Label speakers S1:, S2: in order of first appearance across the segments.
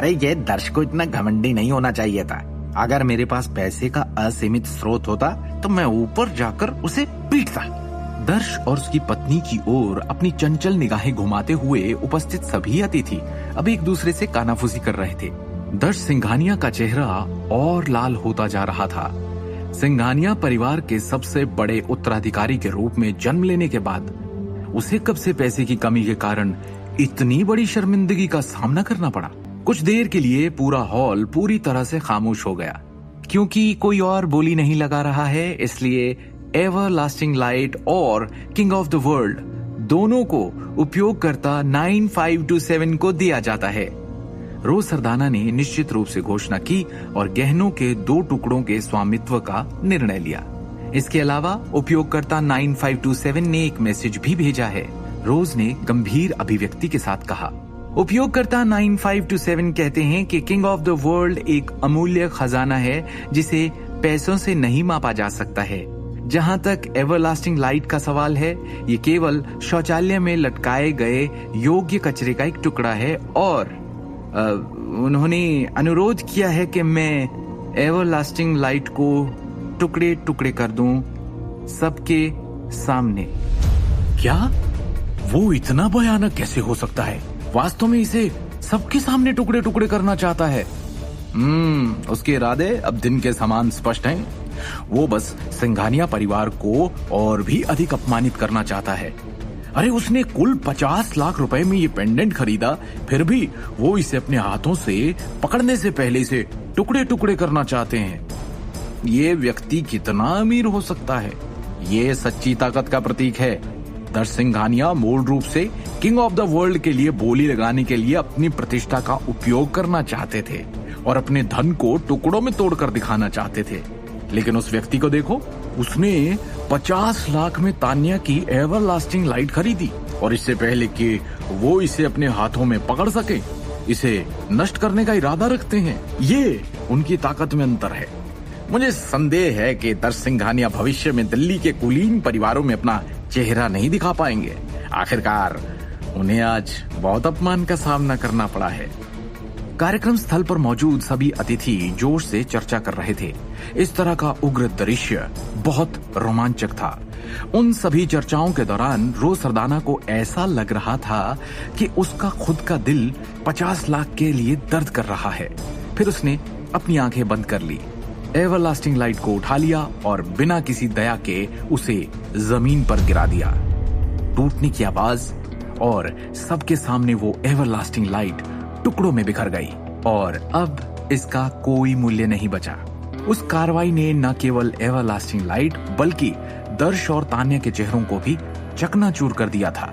S1: अरे ये दर्श को इतना घमंडी नहीं होना चाहिए था। अगर मेरे पास पैसे का असीमित स्रोत होता तो मैं ऊपर जाकर उसे पीटता। दर्श और उसकी पत्नी की ओर अपनी चंचल निगाहें घुमाते हुए उपस्थित सभी अतिथि अब एक दूसरे से कानाफूसी कर रहे थे। दर्श सिंघानिया का चेहरा और लाल होता जा रहा था। सिंघानिया परिवार के सबसे बड़े उत्तराधिकारी के रूप में जन्म लेने के बाद उसे कब से पैसे की कमी के कारण इतनी बड़ी शर्मिंदगी का सामना करना पड़ा। कुछ देर के लिए पूरा हॉल पूरी तरह से खामोश हो गया। क्योंकि कोई और बोली नहीं लगा रहा है, इसलिए एवरलास्टिंग लाइट और किंग ऑफ द वर्ल्ड दोनों को उपयोगकर्ता 9527 को दिया जाता है। रोज सरदाना ने निश्चित रूप से घोषणा की और गहनों के 2 टुकड़ों के स्वामित्व का निर्णय लिया। इसके अलावा उपयोगकर्ता 9527 ने एक मैसेज भी भेजा है। रोज ने गंभीर अभिव्यक्ति के साथ कहा, उपयोगकर्ता 9527 कहते हैं कि किंग ऑफ द वर्ल्ड एक अमूल्य खजाना है जिसे पैसों से नहीं मापा जा सकता है। जहां तक एवरलास्टिंग लाइट का सवाल है, ये केवल शौचालय में लटकाए गए योग्य कचरे का एक टुकड़ा है और उन्होंने अनुरोध किया है कि मैं एवरलास्टिंग लाइट को टुकड़े टुकड़े कर दूं सबके सामने। क्या वो इतना भयानक कैसे हो सकता है? वास्तव में इसे सबके सामने टुकड़े टुकड़े करना चाहता है। उसके इरादे अब दिन के समान स्पष्ट हैं। वो बस सिंघानिया परिवार को और भी अधिक अपमानित करना चाहता है। अरे उसने कुल 50 लाख रुपए में ये पेंडेंट खरीदा, फिर भी वो इसे अपने हाथों से पकड़ने से पहले इसे टुकड़े टुकड़े करना चाहते हैं। ये व्यक्ति कितना अमीर हो सकता है? ये सच्ची ताकत का प्रतीक है। दर्श सिंघानिया मूल रूप से किंग ऑफ द वर्ल्ड के लिए बोली लगाने के लिए अपनी प्रतिष्ठा का उपयोग करना चाहते थे और अपने धन को टुकड़ों में तोड़कर दिखाना चाहते थे। लेकिन उस व्यक्ति को देखो, उसने 50 लाख में तान्या की एवरलास्टिंग लाइट खरीदी और इससे पहले कि वो इसे अपने हाथों में पकड़ सके, इसे नष्ट करने का इरादा रखते हैं। ये उनकी ताकत में अंतर है। मुझे संदेह है कि दर्श सिंघानिया भविष्य में दिल्ली के कुलीन परिवारों में अपना चेहरा नहीं दिखा पाएंगे। आखिरकार उन्हें आज बहुत अपमान का सामना करना पड़ा है। कार्यक्रम स्थल पर मौजूद सभी अतिथि जोश से चर्चा कर रहे थे। इस तरह का उग्र दृश्य बहुत रोमांचक था। उन सभी चर्चाओं के दौरान रोज सरदाना को ऐसा लग रहा था कि उसका खुद का दिल 50 लाख के लिए दर्द कर रहा है। फिर उसने अपनी आंखें बंद कर ली, एवरलास्टिंग लाइट को उठा लिया और बिना किसी दया के उसे जमीन पर गिरा दिया। टूटने की आवाज और सबके सामने वो एवरलास्टिंग लाइट टुकड़ों में बिखर गई और अब इसका कोई मूल्य नहीं बचा। उस कार्रवाई ने न केवल एवरलास्टिंग लाइट बल्कि दर्श और तान्या के चेहरों को भी चकनाचूर कर दिया था।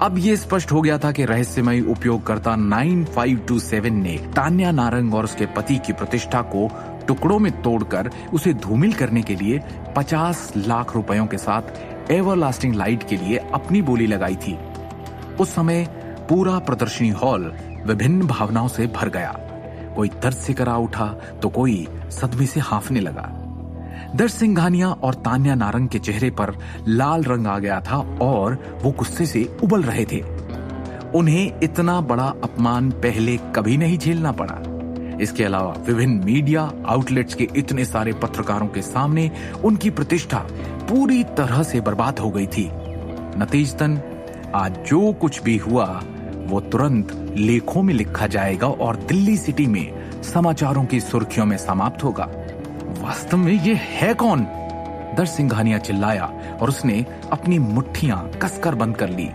S1: अब ये स्पष्ट हो गया था कि रहस्यमयी उपयोगकर्ता 9527 ने तान्या नारंग और उसके पति की प्रतिष्ठा को टुकड़ों में तोड़कर उसे धूमिल करने के लिए 50 लाख रुपयों के साथ एवरलास्टिंग लाइट के लिए अपनी बोली लगाई थी। उस समय पूरा प्रदर्शनी हॉल विभिन्न भावनाओं से भर गया। कोई दर्द से करा उठा तो कोई सदमे से हांफने लगा। दर्श सिंघानिया और तान्या नारंग के चेहरे पर लाल रंग आ गया था और वो गुस्से से उबल रहे थे। उन्हें इतना बड़ा अपमान पहले कभी नहीं झेलना पड़ा। इसके अलावा विभिन्न मीडिया आउटलेट्स के इतने सारे पत्रकारों के सामने उनकी प्रतिष्ठा पूरी तरह से बर्बाद हो गई थी। नतीजतन आज जो कुछ भी हुआ वो तुरंत लेखों में लिखा जाएगा और दिल्ली सिटी में समाचारों की सुर्खियों में समाप्त होगा। वास्तव में ये है कौन? दर्श सिंघानिया चिल्लाया और उसने अपनी मुट्ठियां कसकर बंद कर ली।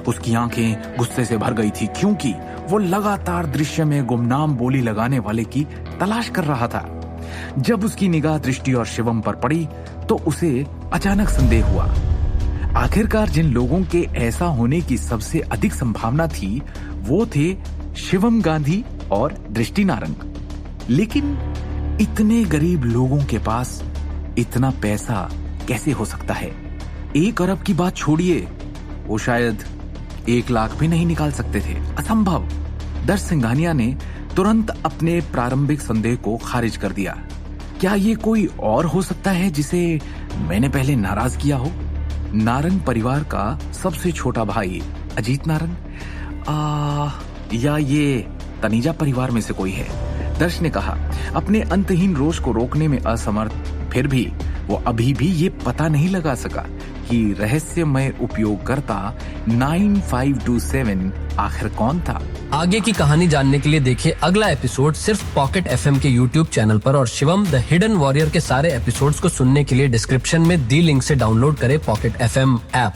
S1: उसकी आंखें गुस्से से भर गई थी क्योंकि वो लगातार दृश्य में गुमनाम बोली लगाने वाले की तलाश कर रहा था। जब उसकी निगाह दृष्टि और शिवम पर पड़ी तो उसे अचानक संदेह हुआ। आखिरकार जिन लोगों के ऐसा होने की सबसे अधिक संभावना थी वो थे शिवम गांधी और दृष्टि नारंग। लेकिन इतने गरीब लोगों के पास इतना पैसा कैसे हो सकता है? 1 अरब की बात छोड़िए, वो शायद 1 लाख भी नहीं निकाल सकते थे। असंभव। दर्श सिंघानिया ने तुरंत अपने प्रारंभिक संदेह को खारिज कर दिया। क्या ये कोई और हो सकता है जिसे मैंने पहले नाराज किया हो? नारंग परिवार का सबसे छोटा भाई अजीत नारंग, या ये तनीजा परिवार में से कोई है। दर्श ने कहा, अपने अंतहीन रोष को रोकने में असमर्थ, फिर भी वो अभी भी ये पता नहीं लगा सका कि रहस्यमय उपयोगकर्ता 9527 आखिर कौन था।
S2: आगे की कहानी जानने के लिए देखिए अगला एपिसोड सिर्फ पॉकेट एफएम के यूट्यूब चैनल पर, और शिवम द हिडन वॉरियर के सारे एपिसोड्स को सुनने के लिए डिस्क्रिप्शन में दी लिंक से डाउनलोड करें पॉकेट एफएम ऐप।